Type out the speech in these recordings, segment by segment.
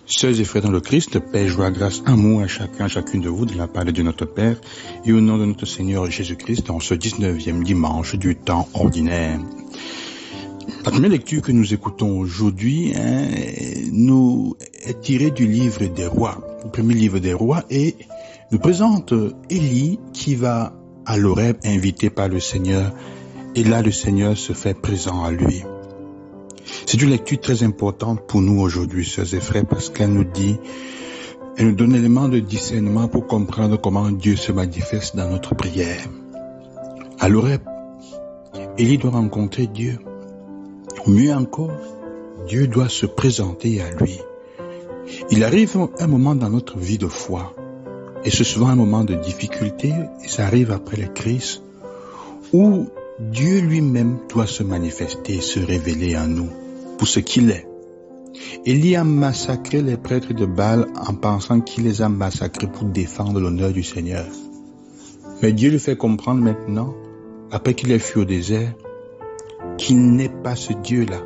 Sœurs et frères dans le Christ, paix, joie, grâce, amour à chacun, chacune de vous de la part de notre Père et au nom de notre Seigneur Jésus-Christ en ce 19e dimanche du temps ordinaire. La première lecture que nous écoutons aujourd'hui nous est tirée du livre des rois, le premier livre des rois, et nous présente Élie qui va à l'Horeb invité par le Seigneur, et là le Seigneur se fait présent à lui. C'est une lecture très importante pour nous aujourd'hui, sœurs et frères, parce qu'elle nous donne l'élément de discernement pour comprendre comment Dieu se manifeste dans notre prière. À l'Horeb, Élie doit rencontrer Dieu. Mieux encore, Dieu doit se présenter à lui. Il arrive un moment dans notre vie de foi, et c'est souvent un moment de difficulté, et ça arrive après les crises, où Dieu lui-même doit se manifester et se révéler à nous pour ce qu'il est. Élie a massacré les prêtres de Baal en pensant qu'il les a massacrés pour défendre l'honneur du Seigneur. Mais Dieu lui fait comprendre maintenant, après qu'il ait fui au désert, qu'il n'est pas ce Dieu-là.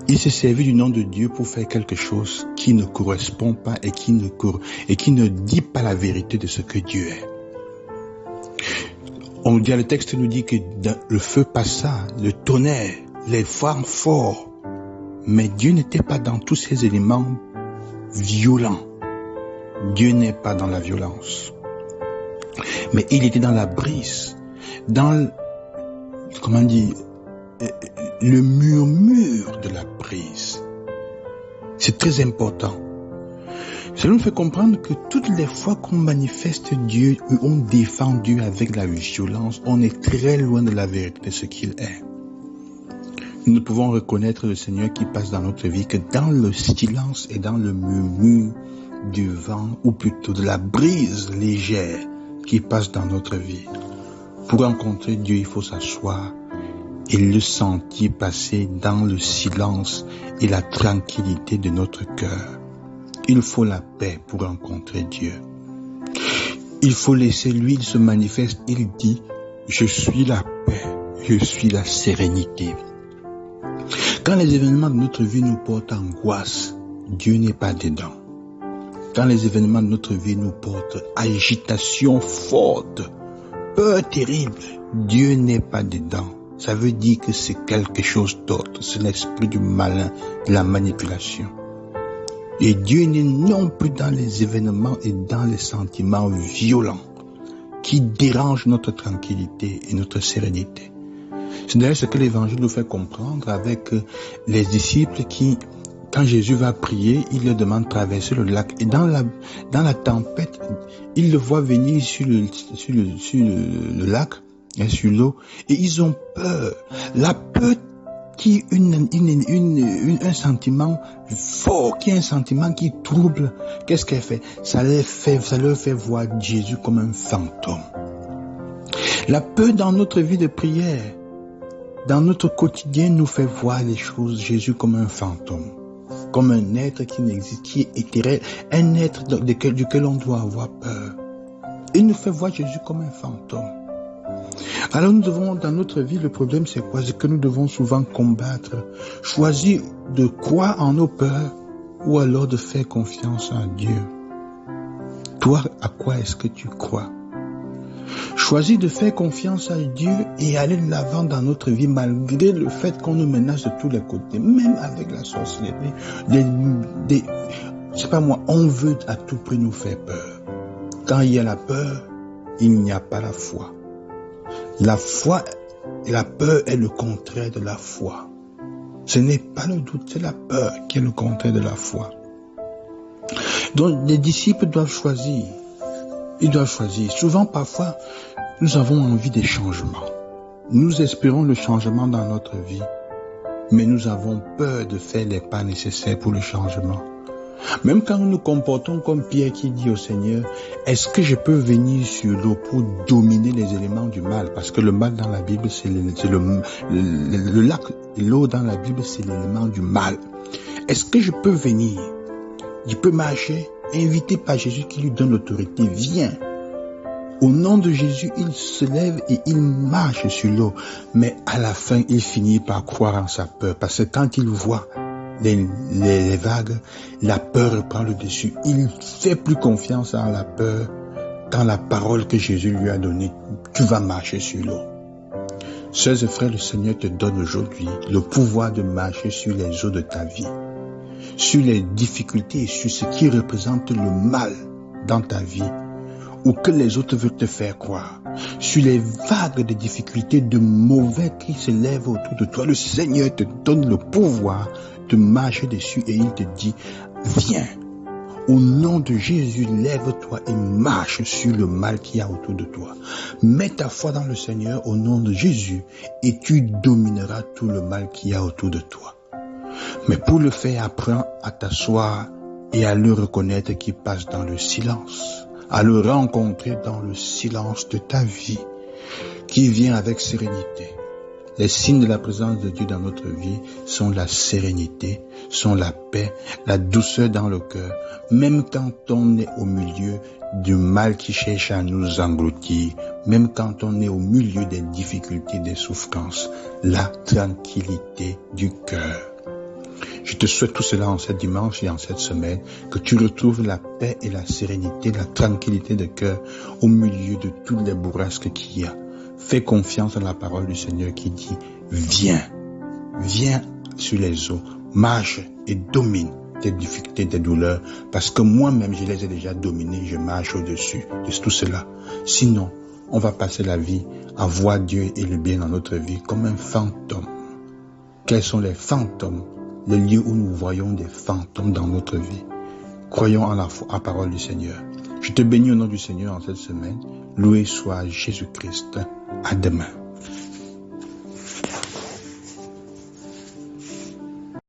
Il s'est servi du nom de Dieu pour faire quelque chose qui ne correspond pas et qui ne dit pas la vérité de ce que Dieu est. Le texte nous dit que le feu passa, le tonnerre, les vents forts, mais Dieu n'était pas dans tous ces éléments violents. Dieu n'est pas dans la violence. Mais il était dans la brise, dans le murmure de la brise. C'est très important. Ça nous fait comprendre que toutes les fois qu'on manifeste Dieu ou on défend Dieu avec la violence, on est très loin de la vérité de ce qu'il est. Nous ne pouvons reconnaître le Seigneur qui passe dans notre vie que dans le silence et dans le murmure du vent, ou plutôt de la brise légère qui passe dans notre vie. Pour rencontrer Dieu, il faut s'asseoir et le sentir passer dans le silence et la tranquillité de notre cœur. Il faut la paix pour rencontrer Dieu. Il faut laisser lui, il se manifeste, il dit, je suis la paix, je suis la sérénité. Quand les événements de notre vie nous portent angoisse, Dieu n'est pas dedans. Quand les événements de notre vie nous portent agitation forte, peur terrible, Dieu n'est pas dedans. Ça veut dire que c'est quelque chose d'autre. C'est l'esprit du malin, de la manipulation. Et Dieu n'est non plus dans les événements et dans les sentiments violents qui dérangent notre tranquillité et notre sérénité. C'est d'ailleurs ce que l'Évangile nous fait comprendre avec les disciples qui, quand Jésus va prier, il leur demande de traverser le lac. Et dans la tempête, ils le voient venir sur le lac, sur l'eau, et ils ont peur. La peur qui est un sentiment fort, qui est un sentiment qui trouble. Qu'est-ce qu'elle fait? Ça leur fait voir Jésus comme un fantôme. La peur dans notre vie de prière, dans notre quotidien, nous fait voir les choses, Jésus comme un fantôme, comme un être qui n'existe, qui est éternel, un être duquel on doit avoir peur. Il nous fait voir Jésus comme un fantôme. Alors nous devons, dans notre vie, le problème c'est quoi? C'est que nous devons souvent combattre, choisir de croire en nos peurs ou alors de faire confiance en Dieu. Toi, à quoi est-ce que tu crois? Choisir de faire confiance à Dieu et aller de l'avant dans notre vie malgré le fait qu'on nous menace de tous les côtés, même avec la sorcellerie. C'est pas moi, on veut à tout prix nous faire peur. Quand il y a la peur, il n'y a pas la foi. La foi et la peur est le contraire de la foi. Ce n'est pas le doute, c'est la peur qui est le contraire de la foi. Donc les disciples doivent choisir. Ils doivent choisir. Souvent, parfois, nous avons envie des changements. Nous espérons le changement dans notre vie, mais nous avons peur de faire les pas nécessaires pour le changement. Même quand nous nous comportons comme Pierre qui dit au Seigneur, est-ce que je peux venir sur l'eau pour dominer les éléments du mal? Parce que le mal dans la Bible, c'est le lac, l'eau dans la Bible, c'est l'élément du mal. Est-ce que je peux venir? Je peux marcher, invité par Jésus qui lui donne l'autorité. Viens. Au nom de Jésus, il se lève et il marche sur l'eau. Mais à la fin, il finit par croire en sa peur. Parce que quand il voit les vagues, la peur prend le dessus. Il fait plus confiance à la peur quand la parole que Jésus lui a donnée, tu vas marcher sur l'eau. Sœurs et frères, le Seigneur te donne aujourd'hui le pouvoir de marcher sur les eaux de ta vie, sur les difficultés et sur ce qui représente le mal dans ta vie ou que les autres veulent te faire croire, sur les vagues de difficultés, de mauvais qui se lèvent autour de toi. Le Seigneur te donne le pouvoir de marcher dessus et il te dit, viens. Au nom de Jésus, lève-toi et marche sur le mal qu'il y a autour de toi. Mets ta foi dans le Seigneur au nom de Jésus et tu domineras tout le mal qu'il y a autour de toi. Mais pour le faire, apprends à t'asseoir et à le reconnaître qui passe dans le silence, à le rencontrer dans le silence de ta vie, qui vient avec sérénité. Les signes de la présence de Dieu dans notre vie sont la sérénité, sont la paix, la douceur dans le cœur, même quand on est au milieu du mal qui cherche à nous engloutir, même quand on est au milieu des difficultés, des souffrances, la tranquillité du cœur. Je te souhaite tout cela en ce dimanche et en cette semaine, que tu retrouves la paix et la sérénité, la tranquillité de cœur au milieu de toutes les bourrasques qu'il y a. Fais confiance à la parole du Seigneur qui dit, viens sur les eaux, marche et domine tes difficultés, tes douleurs, parce que moi-même je les ai déjà dominées, je marche au-dessus de tout cela. Sinon, on va passer la vie à voir Dieu et le bien dans notre vie comme un fantôme. Quels sont les fantômes? Les lieux où nous voyons des fantômes dans notre vie. Croyons en la parole du Seigneur. Je te bénis au nom du Seigneur en cette semaine. Loué soit Jésus-Christ. À demain.